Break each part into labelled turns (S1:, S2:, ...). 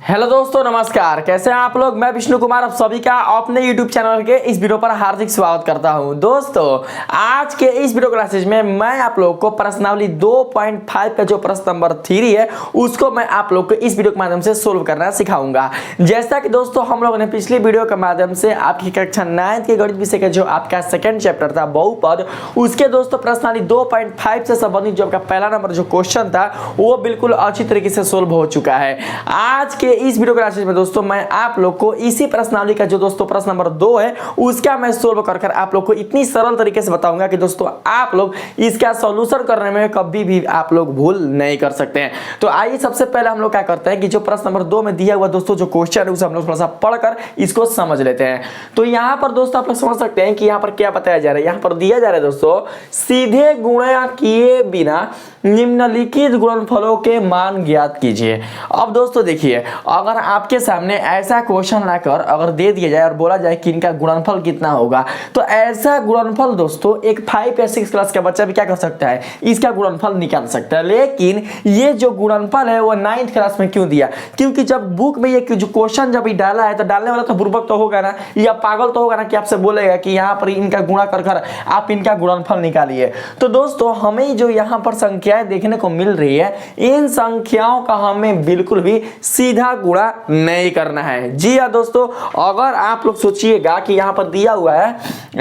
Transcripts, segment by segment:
S1: Hello दोस्तों, नमस्कार। कैसे हैं आप लोग। मैं विष्णु कुमार आप सभी का अपने YouTube चैनल के इस वीडियो पर हार्दिक स्वागत करता हूं। दोस्तों, आज के इस वीडियो क्लासेज में मैं आप लोग को प्रश्नावली 2.5 का जो प्रश्न नंबर 3 है उसको मैं आप लोग को इस वीडियो के माध्यम से सोल्व करना सिखाऊंगा। जैसा कि दोस्तों हम लोगों ने पिछली वीडियो के माध्यम से आपकी कक्षा 9 के गणित विषय का जो आपका सेकंड चैप्टर था बहुपद, उसके दोस्तों प्रश्नावली 2.5 से संबंधित जो आपका पहला नंबर जो क्वेश्चन था वो बिल्कुल अच्छी तरीके से सोल्व हो चुका है। आज के इस वीडियो क्लासेस में दोस्तों मैं आप लोग को इसी प्रश्नावली का जो दोस्तों प्रश्न नंबर 2 है उसका मैं सोल्व कर आप लोग को इतनी सरल तरीके से बताऊंगा कि दोस्तों आप लोग इसका सॉल्यूशन करने में कभी भी आप लोग भूल नहीं कर सकते हैं। तो आइए सबसे पहले हम लोग क्या करते हैं कि जो प्रश्न नंबर 2 में दिया हुआ दोस्तों जो क्वेश्चन है उसे हम लोग थोड़ा सा पढ़कर इसको समझ लेते हैं। तो यहाँ पर दोस्तों आप लोग समझ सकते हैं कि यहाँ पर क्या बताया जा रहा है। यहाँ पर दिया जा रहा है दोस्तों, सीधे गुणा किए बिना निम्नलिखित गुणनफलों के मान ज्ञात कीजिए। अब दोस्तों देखिए, अगर आपके सामने ऐसा क्वेश्चन लाकर अगर दे दिया जाए और बोला जाए कि इनका गुणनफल कितना होगा, तो ऐसा गुणनफल दोस्तों एक 5 या 6 क्लास का बच्चा भी क्या कर सकता है, इसका गुणनफल निकाल सकता है। लेकिन ये जो गुणनफल है वो 9th क्लास में क्यों दिया? क्योंकि जब बुक में ये जो क्वेश्चन जब डाला है तो डालने वाला तो बुर्बक तो होगा ना, या पागल तो होगा ना कि आपसे बोलेगा कि यहाँ पर इनका गुणा कर आप इनका गुणनफल निकालिए। तो दोस्तों हमें जो यहाँ पर संख्याएं देखने को मिल रही है, इन संख्याओं का हमें बिल्कुल भी सीधा गुणा नहीं करना है। जी हाँ दोस्तों, अगर आप लोग सोचिएगा कि यहाँ पर दिया हुआ है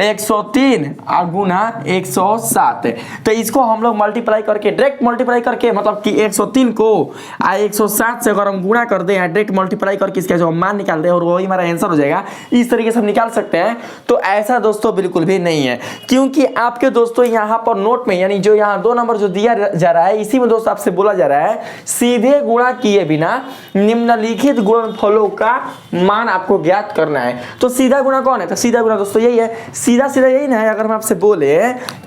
S1: 103 गुना 107, तो इसको हम लोग मल्टीप्लाई करके डायरेक्ट मल्टीप्लाई करके मतलब कि 103 को 107 से अगर हम गुणा कर दें, डायरेक्ट मल्टीप्लाई करके इसका जो मान निकाल दें और वही हमारा आंसर हो जाएगा, इस तरीके से हम निकाल सकते हैं। तो ऐसा दोस्तों बिल्कुल भी नहीं है, क्योंकि आपके दोस्तों यहाँ पर नोट में यानी जो यहाँ 2 नंबर जो दिया जा रहा है इसी में दोस्तों आपसे बोला जा रहा है सीधे गुणा किए बिना निम्नलिखित गुणनफलों का मान आपको ज्ञात करना है। तो सीधा गुणा कौन है? तो सीधा गुणा दोस्तों यही है, सीधा सीधा यही ना है। अगर हम आपसे बोले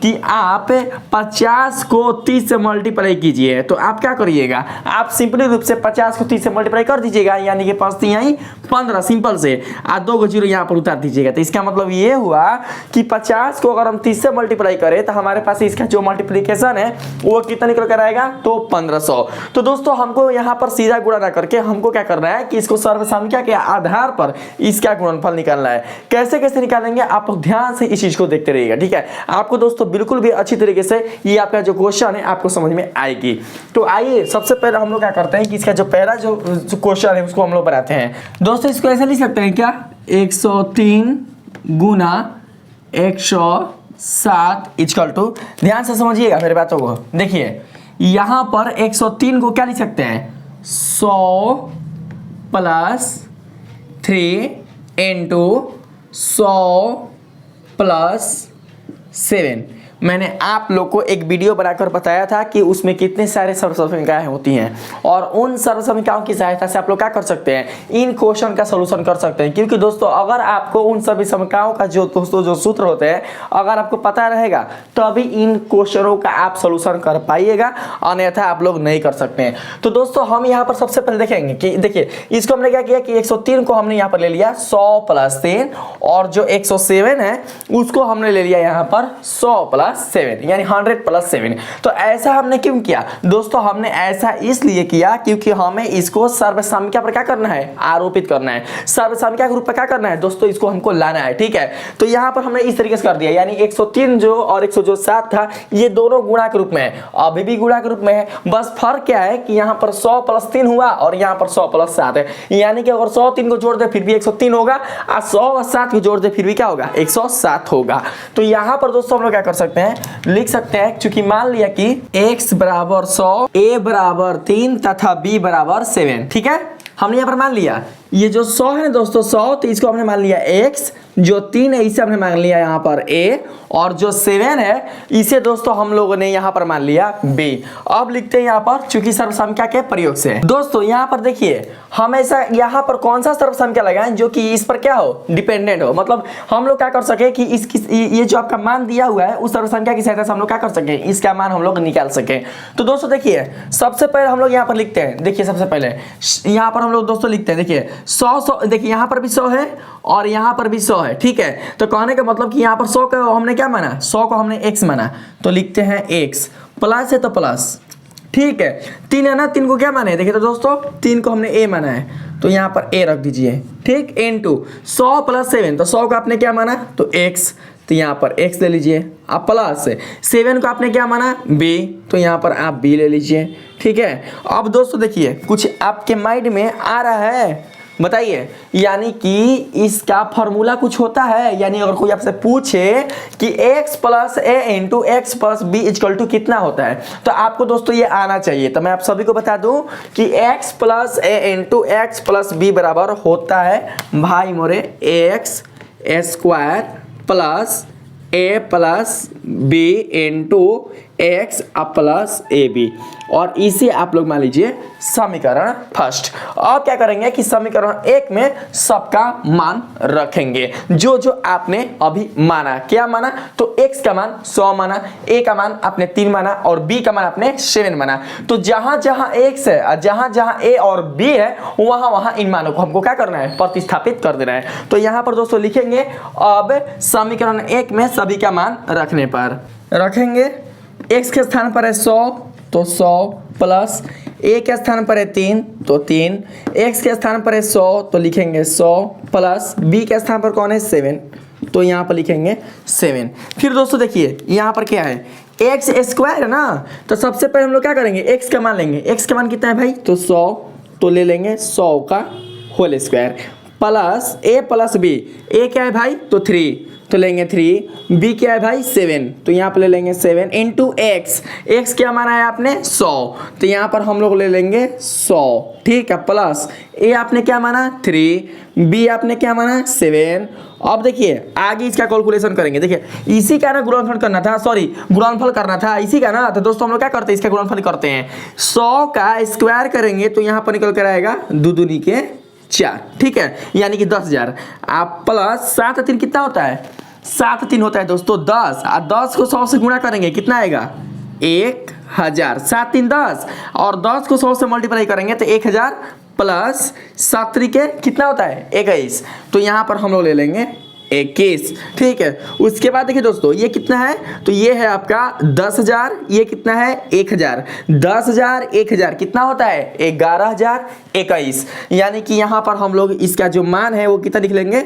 S1: कि आप 50 को 30 से मल्टीप्लाई कीजिए, तो आप क्या करिएगा, आप सिंपली रूप से 50 को 30 से मल्टीप्लाई कर दीजिएगा, यानी कि 5 3 15 सिंपल से 2 जीरो यहाँ पर उतार दीजिएगा। तो इसका मतलब ये हुआ कि 50 को अगर हम 30 से मल्टीप्लाई करें तो हमारे पास इसका जो मल्टीप्लीकेशन है वो कितना निकल कर आएगा, तो 1500। तो दोस्तों हमको यहाँ पर सीधा गुणा ना करके हमको क्या करना है कि इसको सर्वसंख्या के आधार पर इसका गुणनफल निकालना है। कैसे कैसे निकालेंगे आप लोग ध्यान से इस चीज को देखते रहिएगा, ठीक है। आपको दोस्तों बिल्कुल भी अच्छी तरीके से ये आपका जो क्वेश्चन है आपको समझ में आएगी। तो आइए सबसे पहले हम लोग क्या करते हैं कि इसका जो पहला जो क्वेश्चन है उसको हम लोग बनाते हैं। दोस्तों इसको ऐसा लिख सकते हैं क्या, 103 गुना 107 इक्वल टू, ध्यान से समझिएगा मेरे बातों को। देखिए यहां पर 103 को क्या लिख सकते हैं, 100 प्लस 3 इंटू 100 प्लस 7। मैंने आप लोग को एक वीडियो बनाकर बताया था कि उसमें कितने सारे सर्वसंख्याएं होती हैं, और उन सर्वसंख्याओं की सहायता से आप लोग क्या कर सकते हैं, इन क्वेश्चन का सलूशन कर सकते हैं। क्योंकि दोस्तों अगर आपको उन सभी संख्याओं का जो दोस्तों जो सूत्र होते हैं अगर आपको पता रहेगा तभी इन क्वेश्चनों का आप सलूशन कर पाइएगा, अन्यथा आप लोग नहीं कर सकते हैं। तो दोस्तों हम यहाँ पर सबसे पहले देखेंगे कि देखिए इसको हमने क्या किया कि 103 को हमने यहाँ पर ले लिया 100 प्लस 3, और जो 107 है उसको हमने ले लिया यहाँ पर 100 प्लस 7 यानी 100 प्लस 7। तो ऐसा हमने क्यों किया दोस्तों, हमने ऐसा इसलिए किया क्योंकि हमें इसको सर्वसंख्या पर क्या करना है, आरोपित करना है। सर्वसंख्या के रूप में क्या करना है दोस्तों, इसको हमको लाना है, ठीक है। तो यहाँ पर हमने इस तरीके से कर दिया, यानी 103 जो और 107 था ये दोनों गुणा के रूप में है, अभी भी गुणा के रूप में है। बस फर्क क्या है कि यहाँ पर 100 प्लस 3 हुआ और यहाँ पर 100 प्लस 7 है, यानी कि अगर 103 को जोड़ दे फिर भी 103 होगा, और 100 और 7 को जोड़ दे फिर भी क्या होगा, 107 होगा। तो यहाँ पर दोस्तों हम लोग क्या कर सकते हैं, लिख सकते हैं, क्योंकि मान लिया कि x बराबर 100, a बराबर 3 तथा b बराबर 7, ठीक है। हमने यहाँ पर मान लिया ये जो 100 है दोस्तों 100, तो इसको हमने मान लिया x, जो 3 है इसे हमने मान लिया यहाँ पर a, और जो 7 है इसे दोस्तों हम लोगों ने यहाँ पर मान लिया b। अब लिखते हैं यहाँ पर चूंकि सर्वसंख्या के प्रयोग से। दोस्तों यहाँ पर देखिए हमेशा यहाँ पर कौन सा सर्वसंख्या लगाएं जो कि इस पर क्या हो, डिपेंडेंट हो। मतलब हम लोग क्या कर सके कि इसकी ये जो आपका मान दिया हुआ है उस सर्वसंख्या की सहायता से हम लोग क्या कर सके, इसका मान हम लोग निकाल सके। तो दोस्तों देखिए सबसे पहले हम लोग यहाँ पर लिखते हैं, देखिए सबसे पहले यहाँ पर हम लोग दोस्तों लिखते हैं, देखिए 100 देखिए यहाँ पर भी 100 है और यहाँ पर भी 100 है, ठीक है। तो कहने का मतलब कि यहाँ पर 100 को हमने क्या माना, 100 को हमने x माना, तो लिखते हैं x, प्लस है तो प्लस ठीक है, 3 है ना, 3 को क्या माने, देखिए तो दोस्तों 3 को हमने ए माना है तो यहाँ पर ए रख दीजिए, ठीक। इनटू 100 प्लस 7, तो 100 को आपने क्या माना तो x, तो यहाँ पर x ले लीजिए। आप प्लस 7 को आपने क्या माना b, तो यहाँ पर आप b ले लीजिए, ठीक है। अब दोस्तों देखिए कुछ आपके माइंड में आ रहा है, बताइए, यानी कि इसका फॉर्मूला कुछ होता है, यानी अगर कोई आपसे पूछे कि x plus A into x plus B equal to कितना होता है, तो आपको दोस्तों ये आना चाहिए। तो मैं आप सभी को बता दूं कि x plus A into x plus B बराबर होता है भाई मोरे x square plus A plus B into x plus A B, और इसे आप लोग मान लीजिए समीकरण फर्स्ट। और क्या करेंगे कि समीकरण 1 में सबका मान रखेंगे, जो जो आपने अभी माना। क्या माना तो x का मान 100 माना, a का मान आपने 3 माना और b का मान आपने 7 माना। तो जहां जहां x है और जहां जहां a और b है वहां वहां इन मानों को हमको क्या करना है, प्रतिस्थापित कर देना है। तो यहां पर दोस्तों लिखेंगे अब समीकरण 1 में सभी का मान रखने पर रखेंगे, x के स्थान पर है 100 तो 100 प्लस a के स्थान पर है 3 तो 3, x के स्थान पर है 100 तो लिखेंगे 100 प्लस b के स्थान पर कौन है 7 तो यहाँ पर लिखेंगे 7। फिर दोस्तों देखिए यहाँ पर क्या है एक्स स्क्वायर है ना, तो सबसे पहले हम लोग क्या करेंगे x का मान लेंगे। x का मान कितना है भाई तो 100, तो ले लेंगे 100 का whole square plus a plus b, a क्या है भाई तो 3 तो लेंगे 3, b क्या है भाई 7 तो यहाँ पर ले लेंगे 7 इंटू एक्स, एक्स क्या माना है आपने 100 तो यहाँ पर हम लोग ले लेंगे 100, ठीक है। प्लस a आपने क्या माना 3, b आपने क्या माना 7। अब देखिए आगे इसका कैलकुलेशन करेंगे, देखिए इसी का ना गुणनफल करना था, सॉरी गुणनफल करना था इसी का ना, तो दोस्तों हम लोग क्या करते हैं इसका गुणनफल करते हैं। 100 का स्क्वायर करेंगे तो यहाँ पर निकल कर आएगा 2 दूनी के 4, ठीक है, यानी कि 10,000। आप प्लस 7 3 कितना होता है 7 3 होता है दोस्तों 10, और 10 को 100 से गुणा करेंगे कितना आएगा 1000, 7 3 10 और 10 को 100 से मल्टीप्लाई करेंगे तो 1000 प्लस 7 3 के कितना होता है 21, तो यहाँ पर हम लोग ले लेंगे 21, ठीक है। उसके बाद देखिए दोस्तों ये कितना है तो ये है आपका 10,000, ये कितना है 1000, 10,000 1000 कितना होता है 11,021, यानी कि यहाँ पर हम लोग इसका जो मान है वो कितना लिख लेंगे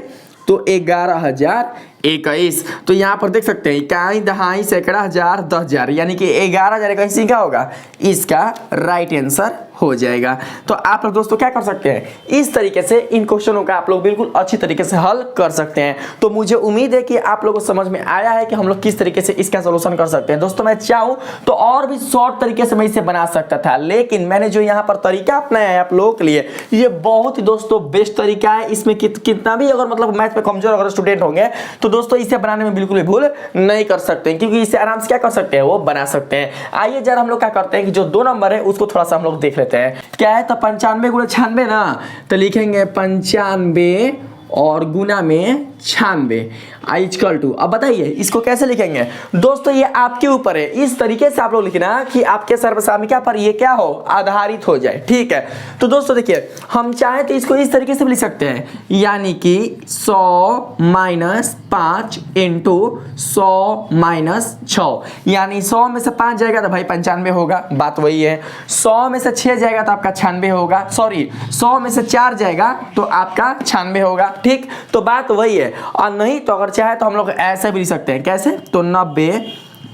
S1: तो 11,021। तो यहाँ पर देख सकते हैं इकाई दहाई सैकड़ा हजार 10,000, यानी कि 11,021 क्या होगा इसका राइट आंसर हो जाएगा। तो आप लोग दोस्तों क्या कर सकते हैं इस तरीके से इन क्वेश्चनों का आप लोग बिल्कुल अच्छी तरीके से हल कर सकते हैं। तो मुझे उम्मीद है कि आप लोगों को समझ में आया है कि हम लोग किस तरीके से इसका सोल्यूशन कर सकते हैं। दोस्तों मैं चाहूँ तो और भी शॉर्ट तरीके से मैं इसे बना सकता था, लेकिन मैंने जो यहाँ पर तरीका अपनाया है आप लोगों के लिए ये बहुत ही दोस्तों बेस्ट तरीका है। इसमें कितना भी अगर मतलब मैथ में कमजोर अगर स्टूडेंट होंगे तो दोस्तों इसे बनाने में बिल्कुल भी भूल नहीं कर सकते, क्योंकि इसे आराम से क्या कर सकते हैं वो बना सकते हैं। आइए जरा हम लोग क्या करते हैं कि जो 2 नंबर है उसको थोड़ा सा हम लोग देख लेते हैं। क्या है तो 95 गुणा 96 ना, तो लिखेंगे 95 और गुना में 96 इक्वल टू। अब बताइए इसको कैसे लिखेंगे दोस्तों, ये आपके ऊपर है। इस तरीके से आप लोग लिखना कि आपके सर्वसामिका पर ये क्या हो आधारित हो जाए, ठीक है। तो दोस्तों देखिए हम चाहें तो इसको इस तरीके से भी लिख सकते हैं, यानी कि 100 माइनस 5 इंटू 100 माइनस 6, यानी 100 में से 5 जाएगा तो भाई 95 होगा, बात वही है। 100 में से 6 जाएगा तो आपका 96 होगा, सॉरी 100 में से 4 जाएगा तो आपका 96 होगा, ठीक। तो बात वही है। और नहीं तो अगर चाहे तो हम लोग ऐसे भी लिख सकते हैं, कैसे तो 90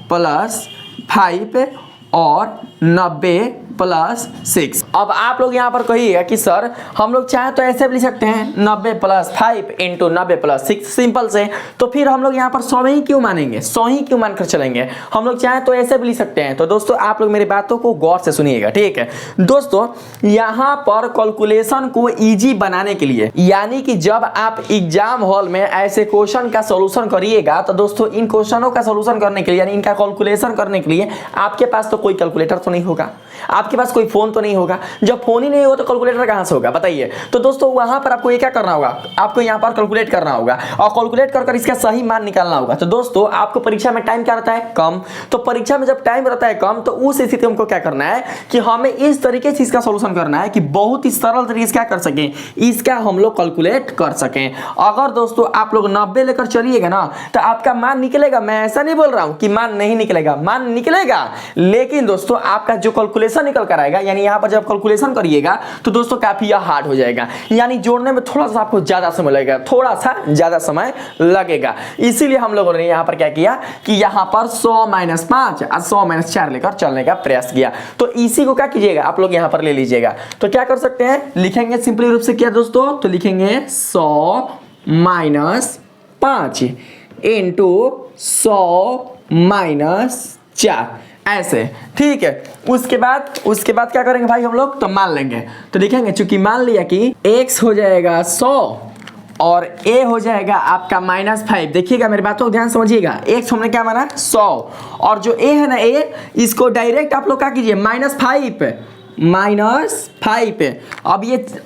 S1: प्लस 5 और 90 प्लस 6। अब आप लोग यहाँ पर कहिएगा कि सर हम लोग चाहे तो ऐसे भी लिख सकते हैं 90 प्लस 5 इंटू 90 प्लस 6, सिंपल से। तो फिर हम लोग यहाँ पर 100 ही क्यों मानेंगे, 100 ही क्यों मानकर चलेंगे, हम लोग चाहे तो ऐसे भी लिख सकते हैं। तो दोस्तों आप लोग मेरी बातों को गौर से सुनिएगा, ठीक है। दोस्तों यहाँ पर कैलकुलेशन को ईजी बनाने के लिए, यानी कि जब आप एग्जाम हॉल में ऐसे क्वेश्चन का सोल्यूशन करिएगा तो दोस्तों इन क्वेश्चनों का सोल्यूशन करने के लिए, यानी इनका कैलकुलेशन करने के लिए आपके पास तो कोई कैलकुलेटर तो नहीं होगा, आपके पास कोई फोन तो नहीं होगा। जब फोन ही नहीं होगा तो कैलकुलेटर कहां से होगा बताइए। तो दोस्तों वहां पर आपको ये क्या करना होगा, आपको यहां पर कैलकुलेट करना होगा और कैलकुलेट कर इसका सही मान निकालना होगा। तो दोस्तों आपको परीक्षा में टाइम क्या रहता है कम, तो परीक्षा में जब टाइम रहता है कम तो उस स्थिति में हमको क्या करना है कि हमें इस तरीके से इसका सोल्यूशन करना है कि बहुत ही सरल तरीके से क्या कर सकें, इसका हम लोग कैलकुलेट कर सकें। अगर दोस्तों आप लोग 90 लेकर चलिएगा ना तो आपका मान निकलेगा, मैं ऐसा नहीं बोल रहा हूं कि मान नहीं निकलेगा, मान निकलेगा, लेकिन दोस्तों आपका जो कैलकुलेशन कैलकुलेशन निकल कर आएगा, यानी यहाँ पर जब कैलकुलेशन करिएगा तो दोस्तों काफी हार्ड हो जाएगा, यानी जोड़ने में थोड़ा सा आपको ज्यादा समय लगेगा, थोड़ा सा ज्यादा समय लगेगा। इसीलिए हम लोगों ने यहाँ पर क्या किया कि यहाँ पर 100 माइनस 5 और 100 माइनस 4 लेकर चलने का प्रयास किया। तो इसी को क्या कीजिएगा आप लोग यहाँ पर ले लीजिएगा। तो क्या कर सकते हैं, लिखेंगे सिंपली रूप से क्या दोस्तों, तो लिखेंगे 100 माइनस 5 इंटू 100 माइनस 4, ऐसे, ठीक है। उसके बाद क्या करेंगे भाई हम लोग, तो मान लेंगे, तो लिखेंगे चूंकि मान लिया कि x हो जाएगा 100 और a हो जाएगा आपका -5। देखिएगा मेरी बातों को ध्यान समझिएगा, x हमने क्या माना 100 और जो a है ना a, इसको डायरेक्ट आप लोग क्या कीजिए -5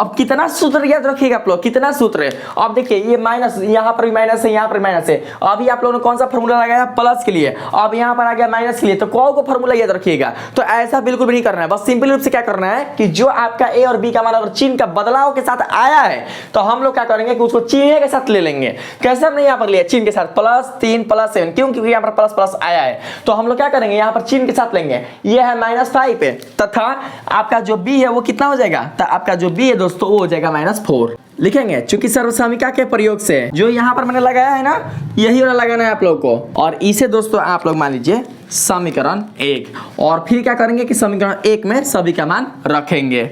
S1: अब कितना सूत्र याद रखिएगा आप लोग, कितना सूत्र है। अब देखिए ये माइनस, यहाँ पर भी माइनस है, यहाँ पर माइनस है। अभी आप लोगों ने कौन सा फॉर्मूला लगाया, प्लस के लिए, अब यहाँ पर आ गया माइनस के लिए। तो कौन को फॉर्मूला याद रखिएगा, तो ऐसा बिल्कुल भी नहीं करना है। बस सिंपल रूप से क्या करना है कि जो आपका ए और बी का मान अगर चिन्ह का बदलाव के साथ आया है तो हम लोग क्या करेंगे कि उसको चिन्ह के साथ ले लेंगे। कैसे हमने यहाँ पर लिया चिन्ह के साथ, +3 +7, क्यों, क्योंकि यहाँ पर प्लस प्लस आया है। तो हम लोग क्या करेंगे यहाँ पर चिन्ह के साथ लेंगे, ये है -5 तथा आपका जो b है वो कितना हो जाएगा, तो आपका जो b है दोस्तों वो हो जाएगा -4 लिखेंगे। चूंकि सर्वसमीका के प्रयोग से जो यहाँ पर मैंने लगाया है ना, यही वाला लगाना है आप लोग को। और इसे दोस्तों आप लोग मान लीजिए समीकरण 1, और फिर क्या करेंगे कि समीकरण 1 में सभी का मान रखेंगे,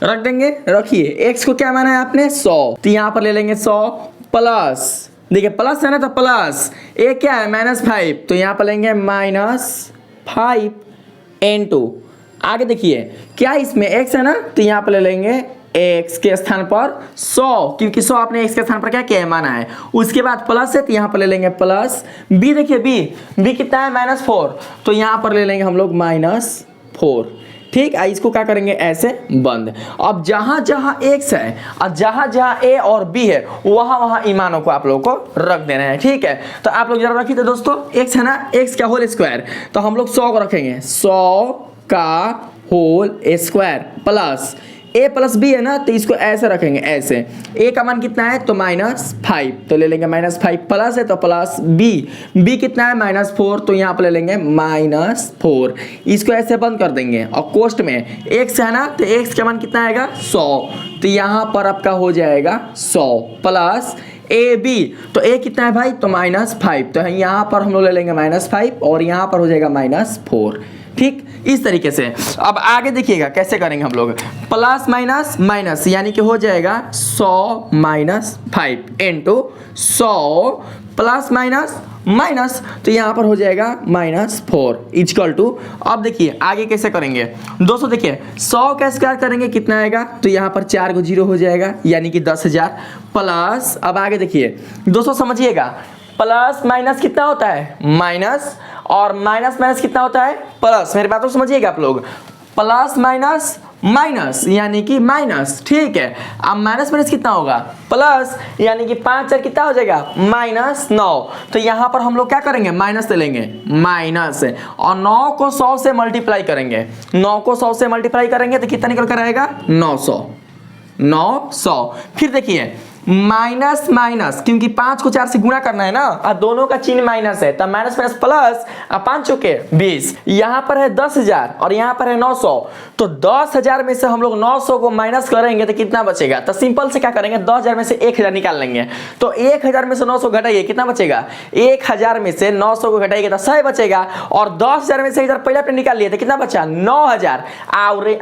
S1: रख देंगे। रखिए x को क्या माना है आपने 100, तो यहाँ पर ले लेंगे 100 प्लस, देखिए प्लस है ना, तो प्लस a क्या है -5, तो यहाँ पर लेंगे -5 इनटू, आगे देखिए क्या इसमें x है ना, तो यहाँ पर ले लेंगे x के स्थान पर 100, क्योंकि 100 आपने x के स्थान पर क्या किया है, माना है। उसके बाद प्लस है तो यहाँ पर ले लेंगे प्लस b, देखिए b कितना है -4, तो यहाँ पर ले लेंगे हम लोग -4, ठीक है। इसको क्या करेंगे ऐसे बंद। अब जहां जहां x है और जहां जहां a और b है वहां वहां ईमानों को आप लोगों को रख देना है, ठीक है। तो आप लोग जरा रखिए, तो दोस्तों x है ना, x का होल स्क्वायर, तो हम लोग 100 को रखेंगे, 100 का whole square plus a plus b है ना, तो इसको ऐसे रखेंगे, ऐसे। a का मान कितना है, तो -5, तो ले लेंगे -5, प्लस है तो प्लस b कितना है -4, तो यहाँ पर ले लेंगे -4, इसको ऐसे बंद कर देंगे। और कोष्ट में x है ना, तो x का मान कितना आएगा 100, तो यहाँ पर आपका हो जाएगा 100 प्लस AB, तो a कितना है भाई, तो -5, तो यहाँ पर हम लोग ले लेंगे -5 और यहाँ पर हो जाएगा -4, ठीक। इस तरीके से अब आगे देखिएगा कैसे करेंगे हम लोग, प्लस माइनस माइनस, यानी कि हो जाएगा 100 -5 इंटू 100 प्लस माइनस माइनस, तो यहाँ पर हो जाएगा -4 इक्वल टू। अब देखिए आगे कैसे करेंगे दोस्तों, देखिए 100 का स्क्वायर करेंगे कितना आएगा, तो यहाँ पर 4 को 0 हो जाएगा, यानी कि 10,000 प्लस। अब आगे देखिए दोस्तों समझिएगा, प्लस माइनस कितना होता है माइनस, और माइनस माइनस कितना होता है प्लस। मेरी बात को समझिएगा आप लोग, प्लस माइनस माइनस यानी कि माइनस, ठीक है। अब माइनस माइनस कितना होगा प्लस, यानी कि 5 4 कितना हो जाएगा -9, तो यहाँ पर हम लोग क्या करेंगे माइनस ले लेंगे, माइनस, और 9 को 100 से मल्टीप्लाई करेंगे, 9 को 100 से मल्टीप्लाई करेंगे तो कितना निकल कर आएगा 900। फिर देखिए माइनस माइनस, क्योंकि 5 को 4 से गुणा करना है ना, और दोनों का चिन्ह माइनस है, तब माइनस माइनस प्लस, 5 चौके 20, यहाँ पर है 10,000 और यहाँ पर है 900, तो 10,000 में से हम लोग 900 को माइनस करेंगे तो कितना बचेगा, तो सिंपल से क्या करेंगे 10,000 में से 1,000 निकाल लेंगे, तो 1,000 में से 900 घटाइए कितना बचेगा, 1,000 में से 900 को घटाइएगा तो 100 बचेगा, और 10,000 में से 1,000 पहले अपने निकाल लिए तो कितना बचा 9,000, और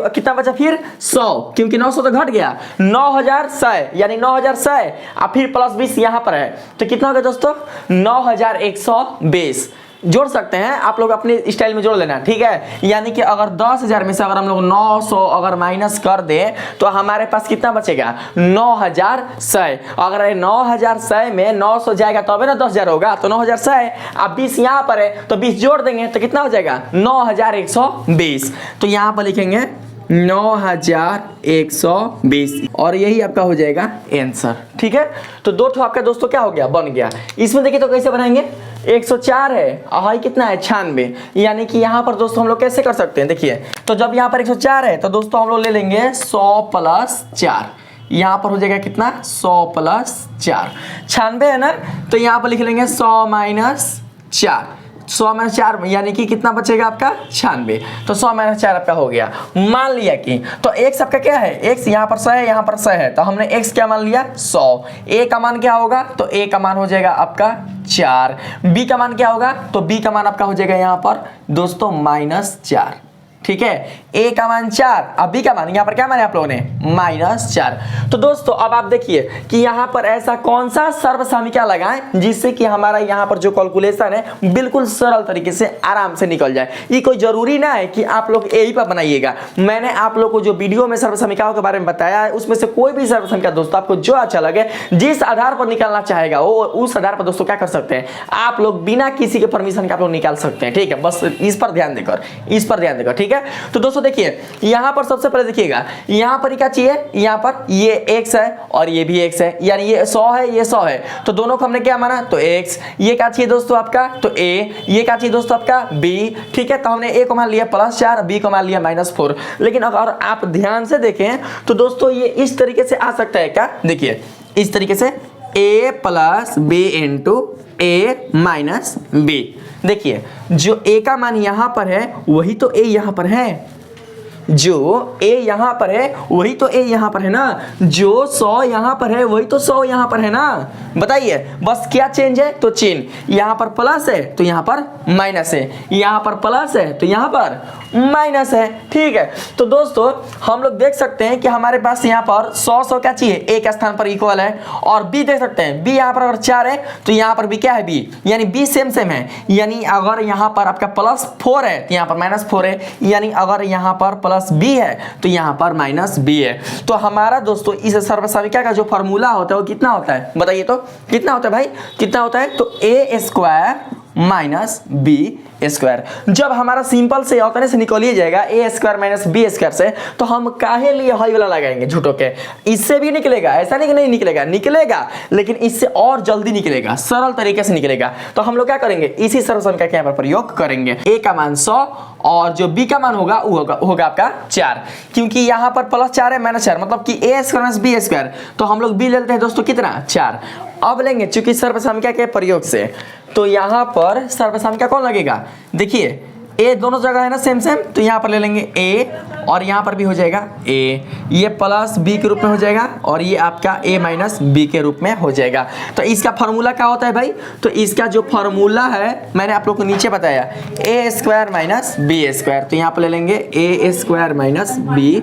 S1: कितना बचा फिर 100, क्योंकि 900 तो घट गया, 9,100 यानी 9,100 और फिर प्लस 20 यहाँ पर है, तो कितना हो गया दोस्तों 9,120। जोड़ सकते हैं आप लोग अपने स्टाइल में जोड़ लेना, ठीक है। यानी कि अगर 10,000 में से अगर हम लोग 900 अगर माइनस कर दें तो हमारे पास कितना बचेगा 9,100। अगर 9,100 में 900 जाएगा तब ना 10,000 होगा, तो 9,100, अब 20 यहाँ पर है तो 20 जोड़ देंगे तो कितना हो जाएगा 9,120, तो यहाँ पर लिखेंगे 9,120 और यही आपका हो जाएगा आंसर, ठीक है। तो दो ठो आपका दोस्तों क्या हो गया बन गया। इसमें देखिए तो कैसे बनाएंगे, 104 है और कितना है 96, यानी कि यहाँ पर दोस्तों हम लोग कैसे कर सकते हैं, देखिए तो जब यहाँ पर 104 है तो दोस्तों हम लोग ले लेंगे 100 + 4, यहाँ पर हो जाएगा कितना 100 + 4, 96 है ना, तो यहाँ पर लिख लेंगे 100 - 4, 100 माइनस 4 यानी कि कितना बचेगा आपका 96। तो 100 माइनस 4 आपका हो गया। मान लिया कि तो x आपका क्या है, x यहाँ पर 100 है, यहाँ पर 100 है, तो हमने x क्या मान लिया 100। a का मान क्या होगा, तो a का मान हो जाएगा आपका 4। b का मान क्या होगा, तो b का मान आपका हो जाएगा यहाँ पर दोस्तों -4। ठीक है, a का मान 4, अब b का मान यहाँ पर क्या माने आप लोगों ने -4। तो दोस्तों अब आप देखिए कि यहाँ पर ऐसा कौन सा सर्वसमीकरण लगाएं जिससे कि हमारा यहाँ पर जो कैलकुलेशन है बिल्कुल सरल तरीके से आराम से निकल जाए। ये कोई जरूरी ना है कि आप लोग यही पर बनाइएगा। मैंने आप लोग को जो वीडियो में सर्वसमीकरणों के बारे में बताया है उसमें से कोई भी सर्वसमीकरण दोस्तों आपको जो अच्छा लगे, जिस आधार पर निकालना चाहेगा वो उस आधार पर दोस्तों क्या कर सकते हैं, आप लोग बिना किसी के परमिशन के आप लोग निकाल सकते हैं। ठीक है, बस इस पर ध्यान देकर, ठीक है। तो दोस्तों देखिए यहां पर सबसे पहले देखिएगा, यहां पर क्या चाहिए, यहां पर ये x है और ये भी x है, यानी ये 100 है ये 100 है, तो दोनों को हमने क्या माना, तो x। ये क्या चाहिए दोस्तों आपका, तो a। ये क्या चाहिए दोस्तों आपका b। ठीक है, तो हमने a को मान लिया +4, b को मान लिया -4। लेकिन अगर आप ध्यान से देखें तो दोस्तों ये इस तरीके से आ सकता है क्या, देखिए इस तरीके से a + b × a - b। देखिए जो a का मान यहां पर है वही तो a यहां पर है, जो a यहां पर है वही तो a यहां पर है ना, जो 100 यहां पर है वही तो 100 यहां पर है ना। बताइए बस क्या चेंज है, तो चिन्ह यहां पर प्लस है तो यहां पर माइनस है, यहां पर प्लस है तो यहां पर माइनस है। ठीक है, तो दोस्तों हम लोग देख सकते हैं कि हमारे पास यहाँ पर 100 क्या चाहिए, a के स्थान पर इक्वल है, और b देख सकते हैं b यहाँ पर अगर 4 है तो यहाँ पर b क्या है, b यानी b सेम है, यानी अगर यहाँ पर आपका +4 है तो यहाँ पर -4 है, यानी अगर यहाँ पर +b है तो यहाँ पर -b है। तो हमारा दोस्तों इस सर्वसमीकरण का जो फॉर्मूला होता है वो कितना होता है, बताइए तो कितना होता है भाई, कितना होता है, तो a² - b²। जब हमारा सिंपल से उतने से निकलिए जाएगा a² - b² से, तो हम काहे लिए हई वाला लगाएंगे झूठों के, इससे भी निकलेगा, ऐसा नहीं कि नहीं निकलेगा, निकलेगा लेकिन इससे और जल्दी निकलेगा, सरल तरीके से निकलेगा। तो हम लोग क्या करेंगे, इसी सर्वसमीकरण के यहाँ पर प्रयोग करेंगे। a का मान 100 और जो b का मान होगा वो होगा आपका 4, क्योंकि यहाँ पर +4 है -4 मतलब कि a² - b²। तो हम लोग b लेते हैं दोस्तों कितना 4। अब लेंगे चूंकि सर्वसमीकरण के प्रयोग से, तो यहाँ पर सर्वसमीकरण कौन लगेगा, देखिए a दोनों जगह है ना सेम, तो यहाँ पर ले लेंगे a और यहाँ पर भी हो जाएगा a, ये +b के रूप में हो जाएगा और ये आपका a - b के रूप में हो जाएगा। तो इसका फार्मूला क्या होता है भाई, तो इसका जो फार्मूला है मैंने आप लोग को नीचे बताया a² - b²। तो यहाँ पर ले लेंगे a² - b²।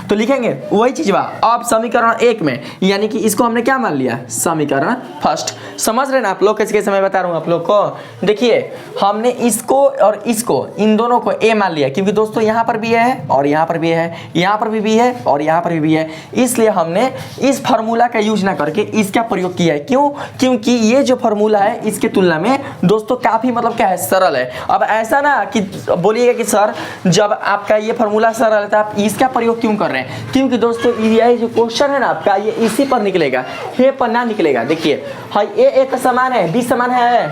S1: तो लिखेंगे वही चीज बा अब समीकरण 1 में, यानी कि इसको हमने क्या मान लिया, समीकरण फर्स्ट। समझ रहे ना आप लोग, कैसे कैसे मैं बता रहा हूँ आप लोग को। देखिए हमने इसको और इसको, इन दोनों को a मान लिया, क्योंकि दोस्तों यहाँ पर भी है और यहाँ पर भी है, यहाँ पर भी है और यहाँ पर भी है, इसलिए हमने इस फार्मूला का यूज ना करके इसका प्रयोग किया है। क्यों, क्योंकि ये जो फार्मूला है इसके तुलना में दोस्तों काफी मतलब क्या है, सरल है। अब ऐसा ना कि बोलिएगा कि सर जब आपका ये फार्मूला सरल है तो आप इसका प्रयोग क्यों कर रहे हैं, क्योंकि दोस्तों ये जो क्वेश्चन है ना आपका ये इसी पर निकलेगा, ये पर ना निकलेगा। देखिए हाँ ए का समान है, बी समान है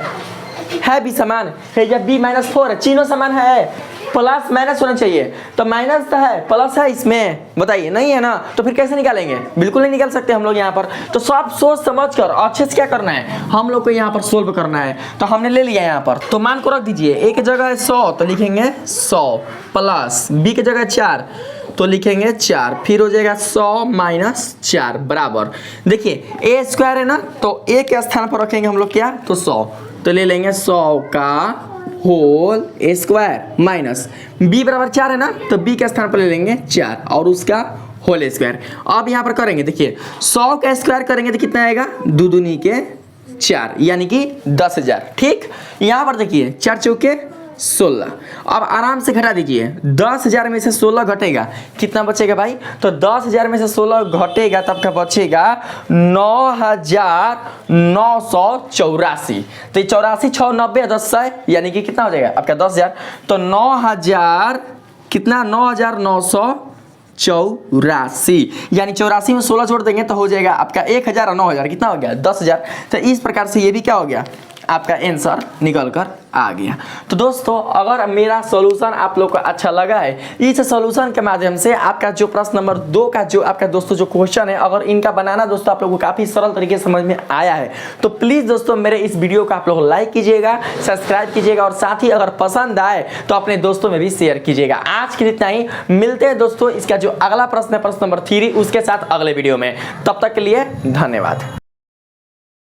S1: बी समान है, या बी -4 तीनों समान है, प्लस माइनस होना चाहिए, तो माइनस तो है प्लस है इसमें, बताइए नहीं है ना, तो फिर कैसे निकालेंगे, बिल्कुल नहीं निकाल सकते हम लोग यहाँ पर। तो सब सोच समझ कर अच्छे से क्या करना है, हम लोग को यहाँ पर सोल्व करना है। तो हमने ले लिया यहाँ पर, तो मान को रख दीजिए, ए की जगह है 100 तो लिखेंगे 100 प्लस बी की जगह 4 तो लिखेंगे 4, फिर हो जाएगा 100 - 4 बराबर, देखिए a² है ना, तो a के स्थान पर रखेंगे हम लोग क्या, तो 100, तो ले लेंगे 100 का होल a² माइनस b बराबर 4 है ना, तो b के स्थान पर ले लेंगे 4 और उसका होल स्क्वायर। अब यहाँ पर करेंगे, देखिए 100 का स्क्वायर करेंगे तो कितना आएगा, 2 दूनी के 4 यानी कि 10,000। ठीक, यहाँ पर देखिए 4 चौके 16। अब आराम से घटा दीजिए, 10,000 में से 16 घटेगा, कितना बचेगा भाई, तो 10,000 में से 16 घटेगा तब का बचेगा 9,984। तो 84 6 90 10 यानी कि कितना हो जाएगा आपका 10,000, तो 9,000 कितना 9,984, यानी 84 में 16 जोड़ देंगे तो हो जाएगा आपका 1,000 और 9,000 कितना हो गया 10,000। तो इस प्रकार से ये भी क्या हो गया आपका आंसर निकल कर आ गया। तो दोस्तों अगर मेरा सॉल्यूशन आप लोग को अच्छा लगा है, इस सॉल्यूशन के माध्यम से आपका जो प्रश्न नंबर 2 का जो आपका दोस्तों जो क्वेश्चन है, अगर इनका बनाना दोस्तों आप लोगों को काफी सरल तरीके से समझ में आया है, तो प्लीज दोस्तों मेरे इस वीडियो को आप लोग लाइक कीजिएगा, सब्सक्राइब कीजिएगा और साथ ही अगर पसंद आए तो अपने दोस्तों में भी शेयर कीजिएगा। आज के लिए इतना ही, मिलते हैं दोस्तों इसका जो अगला प्रश्न है प्रश्न नंबर 3 उसके साथ अगले वीडियो में। तब तक के लिए धन्यवाद।